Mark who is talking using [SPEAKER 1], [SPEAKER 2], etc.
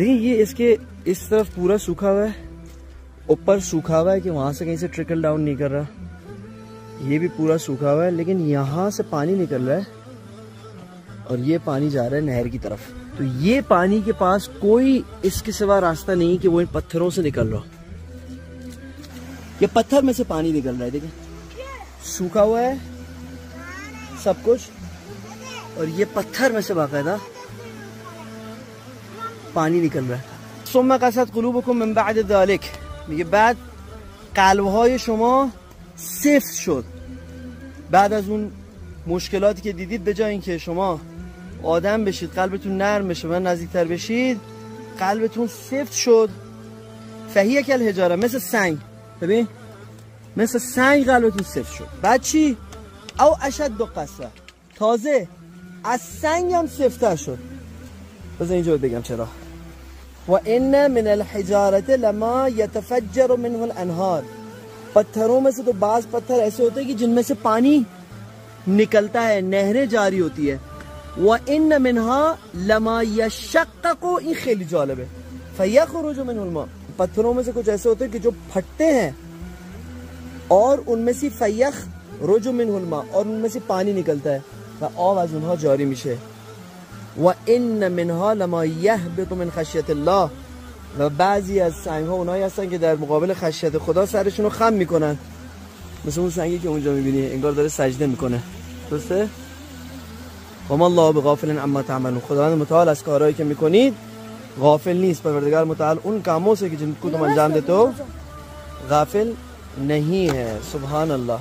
[SPEAKER 1] देखिए ये इसके इस तरफ पूरा सूखा हुआ है, ऊपर सूखा हुआ है कि वहां से कहीं से ट्रिकल डाउन नहीं कर रहा, ये भी पूरा सूखा हुआ है, लेकिन यहाँ से पानी निकल रहा है और ये पानी जा रहा है नहर की तरफ। तो ये पानी के पास कोई इसके सिवा रास्ता नहीं कि वो इन पत्थरों से निकल रहा। ये पत्थर में से पानी निकल रहा है, देखिए सूखा हुआ है सब कुछ, और ये पत्थर में से बाकायदा पानी निकल रहा है। ثم قست قلوبكم من بعد ذلك، میگه بعد قلب‌های شما سفت شد. بعد از اون مشکلاتی که دیدید، به جای اینکه شما آدم بشید قلبتون نرم بشه و نزدیکتر بشید، قلبتون سفت شد. فهیه کالحجاره، مثل سنگ. ببین مثل سنگ قلبتون سفت شد. بعد چی؟ او اشد قسوه، تازه از سنگ هم سفت‌تر شد. بذار اینجا بگم چرا. و ان من الحجارة لما يتفجر منه الانهار، पत्थरों में से तो बाज पत्थर ऐसे होते हैं कि जिनमें से पानी निकलता है, नहरें जारी होती है। وَإِنَّ مِنْهَا لَمَا يَشَّقَّقُ، این خیلی جالبه، فَيَخْرُجُ مِنْهُ الْمَاءُ، पत्थरों में से कुछ ऐसे होते हैं कि जो फटते हैं और उनमें से فَيَخْرُجُ مِنْهُ الْمَاءُ، और उनमें से पानी निकलता है و آب از اونها جاری میشه. وَإِنَّ مِنْهَا لَمَا يَهْبِطُ مِنْ خَشْيَةِ اللَّهِ، و بعضی از سنگ ها اونایی هستن که در مقابل خشیت خدا سرشون رو خم میکنن، مثل اون سنگی که اونجا میبینی انگار داره سجده میکنه. درسته؟ و ما الله بغافل عما تعملون، خداوند متعال از کارهایی که میکنید غافل نیست. پروردگار متعال उन कामों से जिनको तुम अंजाम देते हो غافل नहीं है. सुभान अल्लाह.